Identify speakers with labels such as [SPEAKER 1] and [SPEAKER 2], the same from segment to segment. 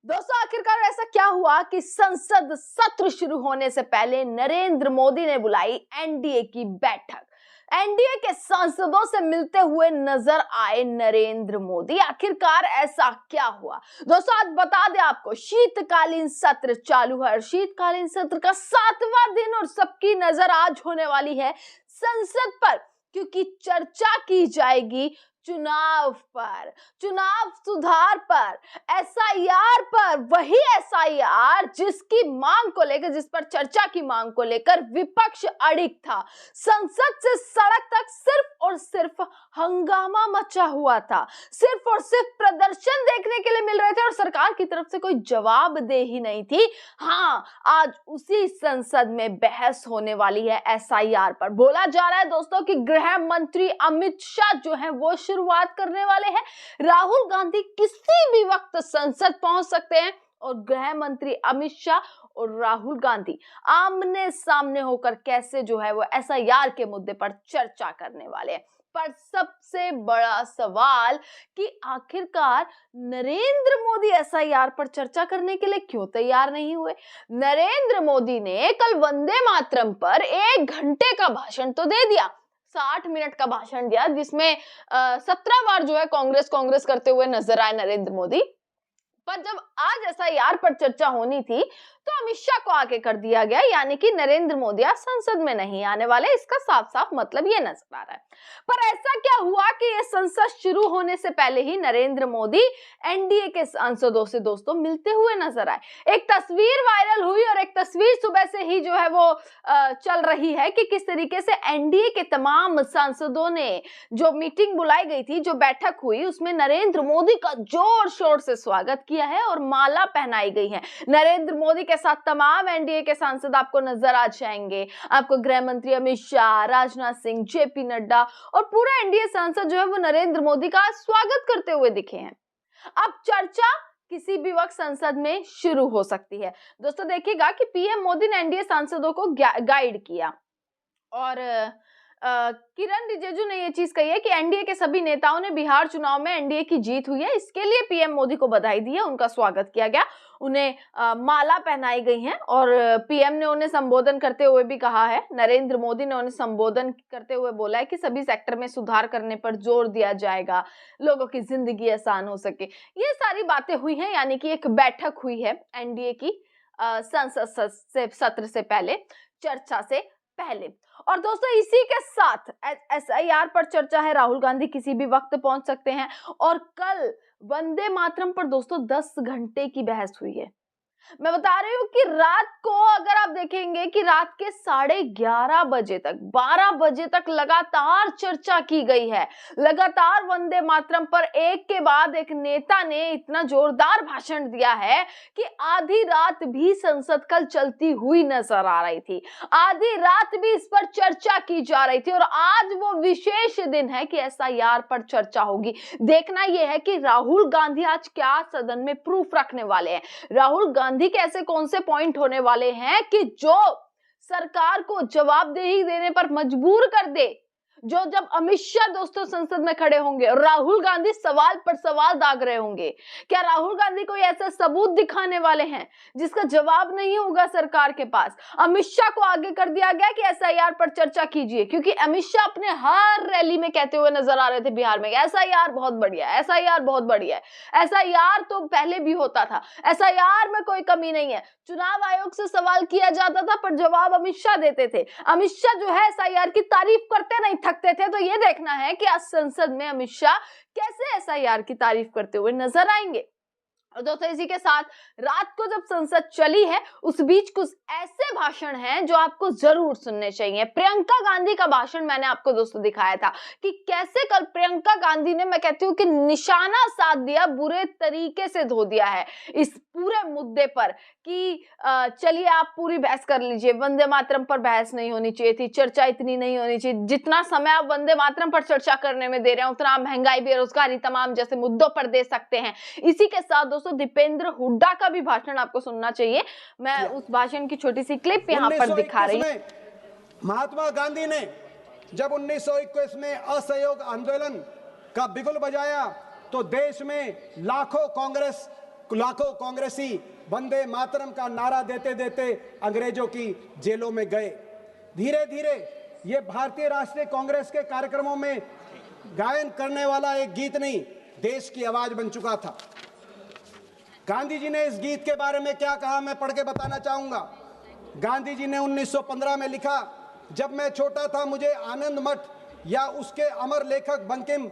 [SPEAKER 1] दोस्तों आखिरकार ऐसा क्या हुआ कि संसद सत्र शुरू होने से पहले नरेंद्र मोदी ने बुलाई एनडीए की बैठक। एनडीए के सांसदों से मिलते हुए नजर आए नरेंद्र मोदी। आखिरकार ऐसा क्या हुआ दोस्तों, आज बता दें आपको। शीतकालीन सत्र चालू है और शीतकालीन सत्र का 7वां दिन और सबकी नजर आज होने वाली है संसद पर, क्योंकि चर्चा की जाएगी चुनाव पर, चुनाव सुधार पर, एसआईआर पर। वही एसआईआर जिसकी मांग को लेकर, जिस पर चर्चा की मांग को लेकर विपक्ष अड़िग था। संसद से सड़क तक सिर्फ और सिर्फ हंगामा मचा हुआ था, सिर्फ और सिर्फ प्रदर्शन देखने के लिए मिल रहे थे और सरकार की तरफ से कोई जवाबदेही नहीं थी। हाँ, आज उसी संसद में बहस होने वाली है एसआईआर पर। बोला जा रहा है दोस्तों कि गृह मंत्री अमित शाह जो है वो शुरुआत करने वाले हैं। राहुल गांधी किसी भी वक्त संसद पहुंच सकते हैं और गृह मंत्री अमित शाह और राहुल गांधी आमने सामने होकर कैसे जो है वो एसआईआर के मुद्दे पर चर्चा करने वाले हैं। पर सबसे बड़ा सवाल कि आखिरकार नरेंद्र मोदी एसआईआर पर चर्चा करने के लिए क्यों तैयार नहीं हुए। नरेंद्र मोदी ने कल वंदे मातरम पर 1 घंटे का भाषण तो दे दिया, 60 मिनट का भाषण दिया, जिसमें 17 बार जो है कांग्रेस करते हुए नजर आए नरेंद्र मोदी। पर जब आज एसआईआर पर चर्चा होनी थी तो अमित शाह को आगे कर दिया गया, यानी कि नरेंद्र मोदी आज संसद में नहीं आने वाले। इसका साफ साफ मतलब ये नजर आ रहा है। पर ऐसा क्या हुआ कि ये संसद शुरू होने से पहले ही नरेंद्र मोदी एनडीए के सांसदों से दोस्तों मिलते हुए नजर आए। एक तस्वीर वायरल हुई और एक तस्वीर सुबह से ही जो है वो चल रही है कि किस तरीके से एनडीए के तमाम सांसदों ने जो मीटिंग बुलाई गई थी, जो बैठक हुई, उसमें नरेंद्र मोदी का जोर शोर से स्वागत किया है और माला पहनाई गई है। नरेंद्र मोदी के साथ तमाम एनडीए के सांसद आपको नजर आ जाएंगे। आपको गृह मंत्री अमित शाह, राजनाथ सिंह, जेपी नड्डा और पूरा एनडीए सांसद जो है वो नरेंद्र मोदी का स्वागत करते हुए दिखे हैं। अब चर्चा किसी भी वक्त संसद में शुरू हो सकती है। दोस्तों देखिएगा कि पीएम मोदी ने एनडीए सांसदों को गाइड किया और किरण रिजिजू ने यह चीज कही है कि एनडीए के सभी नेताओं ने बिहार चुनाव में एनडीए की जीत हुई है, इसके लिए पीएम मोदी को बधाई दी है, उनका स्वागत किया गया, उन्हें माला पहनाई गई है और पीएम ने उन्हें संबोधन करते हुए भी कहा है, नरेंद्र मोदी ने उन्हें संबोधन करते हुए बोला है कि सभी सेक्टर में सुधार करने पर जोर दिया जाएगा, लोगों की जिंदगी आसान हो सके। ये सारी बातें हुई हैं, यानी कि एक बैठक हुई है एनडीए की संसद सत्र से पहले, चर्चा से पहले। और दोस्तों इसी के साथ एसआईआर पर चर्चा है, राहुल गांधी किसी भी वक्त पहुंच सकते हैं और कल वंदे मातरम पर दोस्तों 10 घंटे की बहस हुई है। मैं बता रही हूं कि रात को अगर आप देखेंगे कि रात के 11:30 बजे तक, 12 बजे तक लगातार चर्चा की गई है। लगातार वंदे मातरम पर एक के बाद एक नेता ने इतना जोरदार भाषण दिया है कि आधी रात भी संसद कल चलती हुई नजर आ रही थी, आधी रात भी इस पर चर्चा की जा रही थी। और आज वो विशेष दिन है कि एसआईआर पर चर्चा होगी। देखना यह है कि राहुल गांधी आज क्या सदन में प्रूफ रखने वाले हैं। राहुल गांधी के ऐसे कौन से पॉइंट होने वाले हैं कि जो सरकार को जवाबदेही देने पर मजबूर कर दे। जो जब अमित शाह दोस्तों संसद में खड़े होंगे और राहुल गांधी सवाल पर सवाल दाग रहे होंगे, क्या राहुल गांधी कोई ऐसा सबूत दिखाने वाले हैं जिसका जवाब नहीं होगा सरकार के पास। अमित शाह को आगे कर दिया गया कि एसआईआर पर चर्चा कीजिए, क्योंकि अमित शाह अपने हर रैली में कहते हुए नजर आ रहे थे बिहार में, एसआईआर बहुत बढ़िया है, एसआईआर बहुत बढ़िया है, एसआईआर तो पहले भी होता था, एसआईआर में कोई कमी नहीं है। चुनाव आयोग से सवाल किया जाता था पर जवाब अमित शाह देते थे। अमित शाह जो है एसआईआर की तारीफ करते नहीं थकते थे। तो ये देखना है कि आज संसद में अमित शाह कैसे एसआईआर की तारीफ करते हुए नजर आएंगे। और दोस्तों इसी के साथ रात को जब संसद चली है उस बीच कुछ ऐसे भाषण हैं जो आपको जरूर सुनने चाहिए। प्रियंका गांधी का भाषण मैंने आपको दोस्तों दिखाया था कि कैसे कल प्रियंका गांधी ने, मैं कहती हूँ कि निशाना साध दिया, बुरे तरीके से धो दिया है इस पूरे मुद्दे पर कि चलिए आप पूरी बहस कर लीजिए, वंदे मातरम पर बहस नहीं होनी चाहिए थी, चर्चा इतनी नहीं होनी चाहिए, जितना समय आप वंदे मातरम पर चर्चा करने में दे रहे हैं उतना महंगाई, बेरोजगारी, तमाम जैसे मुद्दों पर दे सकते हैं। इसी के साथ दोस्तों दीपेंद्र हुड्डा का भी भाषण आपको सुनना चाहिए। मैं उस भाषण की छोटी सी क्लिप यहाँ पर दिखा रही हूँ।
[SPEAKER 2] महात्मा गांधी ने जब 1921 में असहयोग आंदोलन का बिगुल बजाया तो देश में लाखों कांग्रेस लाखों कांग्रेसी वंदे मातरम का नारा देते देते अंग्रेजों की जेलों में गए। धीरे धीरे ये भारतीय राष्ट्रीय कांग्रेस के कार्यक्रमों में गायन करने वाला एक गीत नहीं, देश की आवाज बन चुका था। गांधी जी ने इस गीत के बारे में क्या कहा, मैं पढ़ के बताना चाहूंगा। गांधी जी ने 1915 में लिखा, जब मैं छोटा था मुझे आनंद मठ या उसके अमर लेखक बंकिम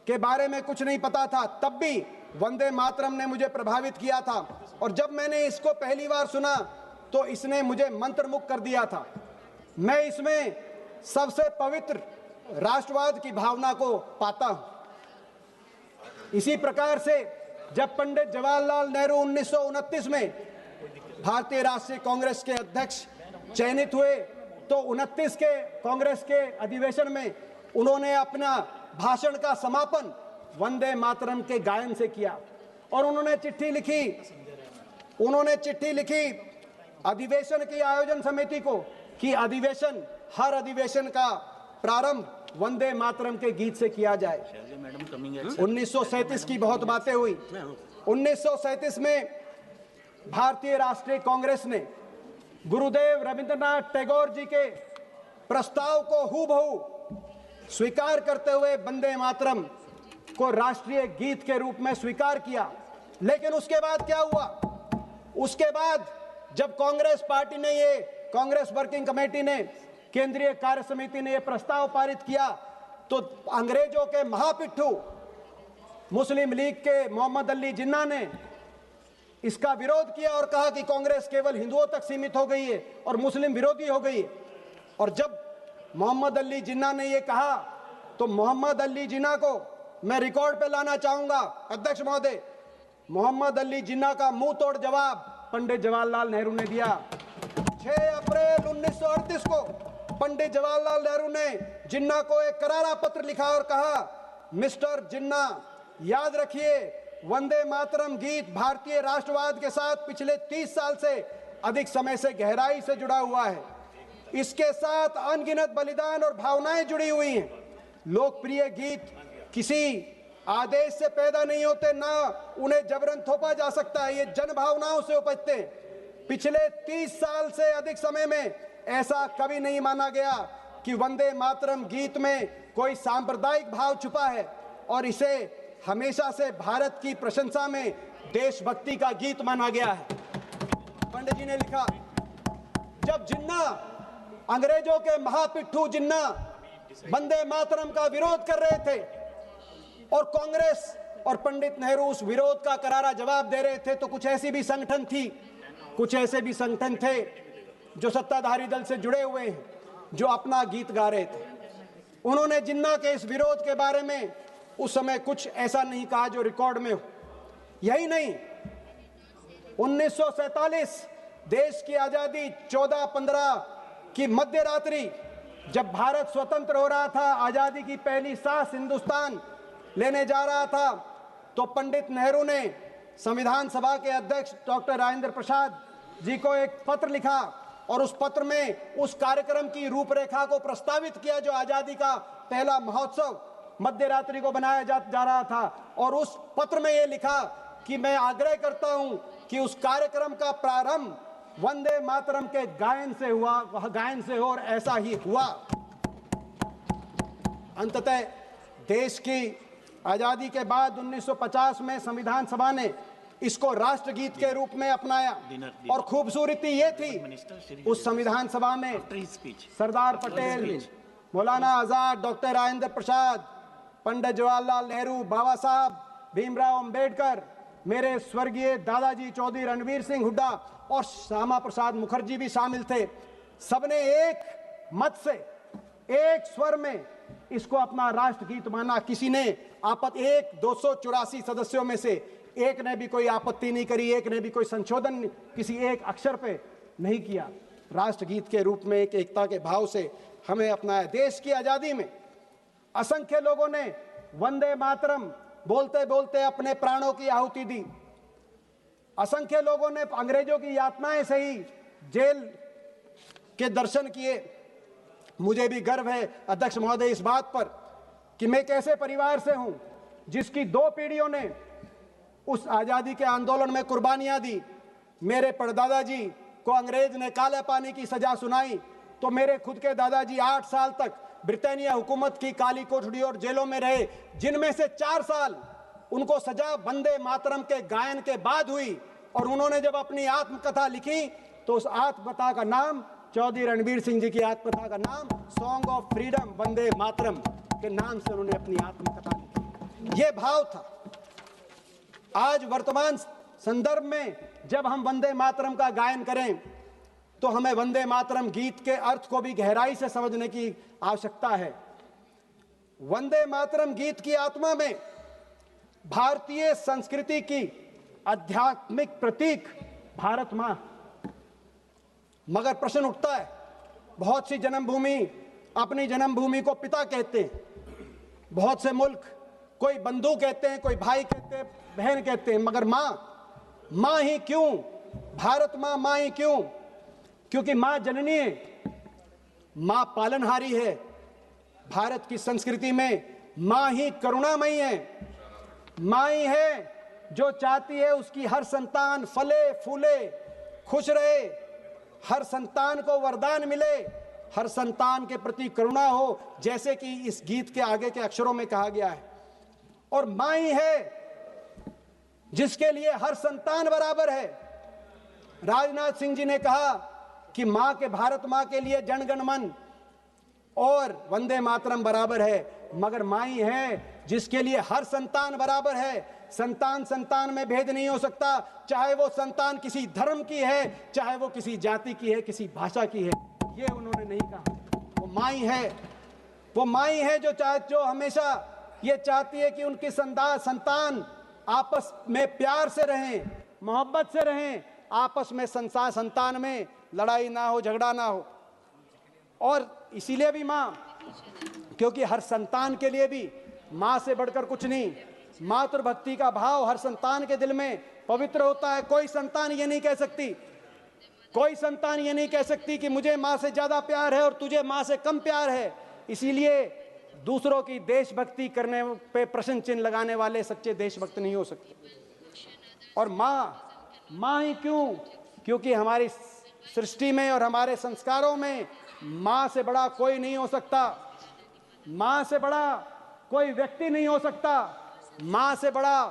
[SPEAKER 2] के बारे में कुछ नहीं पता था, तब भी वंदे मातरम ने मुझे प्रभावित किया था और जब मैंने इसको पहली बार सुना तो इसने मुझे मंत्रमुग्ध कर दिया था। मैं इसमें सबसे पवित्र राष्ट्रवाद की भावना को पाता हूं। इसी प्रकार से जब पंडित जवाहरलाल नेहरू 1929 में भारतीय राष्ट्रीय कांग्रेस के अध्यक्ष चयनित हुए तो 29 के कांग्रेस के अधिवेशन में उन्होंने अपना भाषण का समापन वंदे मातरम के गायन से किया और उन्होंने चिट्ठी लिखी अधिवेशन की आयोजन समिति को कि हर अधिवेशन का प्रारंभ वंदे मातरम के गीत से किया जाए। 1937 की बहुत बातें हुई। 1937 में भारतीय राष्ट्रीय कांग्रेस ने गुरुदेव रविंद्रनाथ टैगोर जी के प्रस्ताव को हूबहू स्वीकार करते हुए वंदे मातरम को राष्ट्रीय गीत के रूप में स्वीकार किया। लेकिन उसके बाद क्या हुआ? उसके बाद जब कांग्रेस पार्टी ने कांग्रेस वर्किंग कमेटी ने, केंद्रीय कार्य समिति ने यह प्रस्ताव पारित किया तो अंग्रेजों के महापिट्ठू मुस्लिम लीग के मोहम्मद अली जिन्ना ने इसका विरोध किया और कहा कि कांग्रेस केवल हिंदुओं तक सीमित हो गई है और मुस्लिम विरोधी हो गई है। और जब मोहम्मद अली जिन्ना ने यह कहा तो मोहम्मद अली जिन्ना को मैं रिकॉर्ड पे लाना चाहूंगा। अध्यक्ष महोदय, मोहम्मद अली जिन्ना का मुंह तोड़ जवाब पंडित जवाहरलाल नेहरू ने दिया। 6 अप्रैल 1938 को पंडित जवाहरलाल नेहरू ने जिन्ना को एक करारा पत्र लिखा और कहा, मिस्टर जिन्ना, याद रखिए वंदे मातरम गीत भारतीय राष्ट्रवाद के साथ पिछले 30 साल से अधिक समय से गहराई से जुड़ा हुआ है। इसके साथ अनगिनत बलिदान और भावनाएं जुड़ी हुई हैं। लोकप्रिय गीत किसी आदेश से पैदा नहीं होते, ना उन्हें जबरन थोपा जा सकता है, ये जन भावनाओं से उपजते हैं। पिछले 30 साल से अधिक समय में ऐसा कभी नहीं माना गया कि वंदे मातरम गीत में कोई सांप्रदायिक भाव छुपा है और इसे हमेशा से भारत की प्रशंसा में देशभक्ति का गीत माना गया है। पंडित जी ने लिखा, जब जिन्ना, अंग्रेजों के महापिट्ठू जिन्ना वंदे मातरम का विरोध कर रहे थे और कांग्रेस और पंडित नेहरू उस विरोध का करारा जवाब दे रहे थे, तो कुछ ऐसे भी संगठन थे जो सत्ताधारी दल से जुड़े हुए हैं, जो अपना गीत गा रहे थे। उन्होंने जिन्ना के इस विरोध के बारे में उस समय कुछ ऐसा नहीं कहा जो रिकॉर्ड में हो। यही नहीं, 1947 देश की आजादी 14-15 की मध्य रात्रि जब भारत स्वतंत्र हो रहा था, आजादी की पहली सांस हिंदुस्तान लेने जा रहा था, तो पंडित नेहरू ने संविधान सभा के अध्यक्ष डॉक्टर राजेंद्र प्रसाद जी को एक पत्र लिखा और उस पत्र में उस कार्यक्रम की रूपरेखा को प्रस्तावित किया जो आजादी का पहला महोत्सव मध्य रात्रि को बनाया जा रहा था। और उस पत्र में यह लिखा कि मैं आग्रह करता हूं कि उस कार्यक्रम का प्रारंभ वंदे मातरम के गायन से हो, और ऐसा ही हुआ। अंततः देश की आजादी के बाद 1950 में संविधान सभा ने इसको राष्ट्रगीत के रूप में अपनाया और खूबसूरती ये थी, उस संविधान सभा में सरदार पटेल, मौलाना आजाद, डॉक्टर राजेंद्र प्रसाद, पंडित जवाहरलाल नेहरू, बाबा साहब भीमराव अंबेडकर, मेरे स्वर्गीय दादाजी चौधरी रणवीर सिंह हुड्डा और श्यामा प्रसाद मुखर्जी भी शामिल थे। सबने एक मत से, एक स्वर में इसको अपना राष्ट्रगीत माना। किसी ने 284 सदस्यों में से एक ने भी कोई आपत्ति नहीं करी, एक ने भी कोई संशोधन किसी एक अक्षर पे नहीं किया। राष्ट्रगीत के रूप में एक एकता के भाव से हमें अपनाया। देश की आजादी में असंख्य लोगों ने वंदे मातरम बोलते बोलते अपने प्राणों की आहुति दी। असंख्य लोगों ने अंग्रेजों की यातनाएं सही, जेल के दर्शन किए। मुझे भी गर्व है अध्यक्ष महोदय इस बात पर कि मैं एक ऐसे परिवार से हूं जिसकी 2 पीढ़ियों ने उस आज़ादी के आंदोलन में कुर्बानियां दी। मेरे परदादा जी को अंग्रेज ने काले पानी की सजा सुनाई, तो मेरे खुद के दादाजी 8 साल तक ब्रिटानिया हुकूमत की काली कोठड़ी और जेलों में रहे, जिनमें से 4 साल उनको सजा वंदे मातरम के गायन के बाद हुई। और उन्होंने जब अपनी आत्मकथा लिखी तो उस आत्मकथा का नाम, चौधरी रणबीर सिंह जी की आत्मकथा का नाम song of freedom Vande Mataram के नाम से उन्होंने अपनी आत्मकथा लिखी। ये भाव था। आज वर्तमान संदर्भ में जब हम वंदे मातरम का गायन करें तो हमें वंदे मातरम गीत के अर्थ को भी गहराई से समझने की आवश्यकता है। वंदे मातरम गीत की आत्मा में भारतीय संस्कृति की आध्यात्मिक प्रतीक भारत मां। मगर प्रश्न उठता है, बहुत सी जन्मभूमि अपनी जन्मभूमि को पिता कहते हैं, बहुत से मुल्क कोई बंधु कहते हैं, कोई भाई कहते हैं, बहन कहते हैं, मगर मां ही क्यों? भारत मां ही क्यों? क्योंकि मां जननी है, मां पालनहारी है। भारत की संस्कृति में मां ही करुणामयी है। मां ही है जो चाहती है उसकी हर संतान फले फूले, खुश रहे, हर संतान को वरदान मिले, हर संतान के प्रति करुणा हो, जैसे कि इस गीत के आगे के अक्षरों में कहा गया है। और मां ही है जिसके लिए हर संतान बराबर है। राजनाथ सिंह जी ने कहा कि मां के, भारत मां के लिए जनगण मन और वंदे मातरम बराबर है, मगर मां ही है जिसके लिए हर संतान बराबर है। संतान संतान में भेद नहीं हो सकता, चाहे वो संतान किसी धर्म की है, चाहे वो किसी जाति की है, किसी भाषा की है। ये उन्होंने नहीं कहा। वो मां ही है, वो मां ही है जो हमेशा ये चाहती है कि उनकी संतान आपस में प्यार से रहें, मोहब्बत से रहें, आपस में संतान में लड़ाई ना हो, झगड़ा ना हो। और इसीलिए भी मां, क्योंकि हर संतान के लिए भी मां से बढ़कर कुछ नहीं। मातृभक्ति का भाव हर संतान के दिल में पवित्र होता है। कोई संतान ये नहीं कह सकती, कोई संतान ये नहीं कह सकती कि मुझे मां से ज्यादा प्यार है और तुझे मां से कम प्यार है। इसीलिए दूसरों की देशभक्ति करने पे प्रश्न चिन्ह लगाने वाले सच्चे देशभक्त नहीं हो सकते। और मां ही क्यों? क्योंकि हमारी सृष्टि में और हमारे संस्कारों में मां से बड़ा कोई नहीं हो सकता, मां से बड़ा कोई व्यक्ति नहीं हो सकता, मां से बड़ा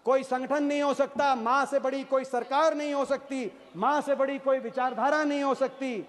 [SPEAKER 2] कोई संगठन नहीं हो सकता, मां से बड़ी कोई सरकार नहीं हो सकती, मां से बड़ी कोई विचारधारा नहीं हो सकती।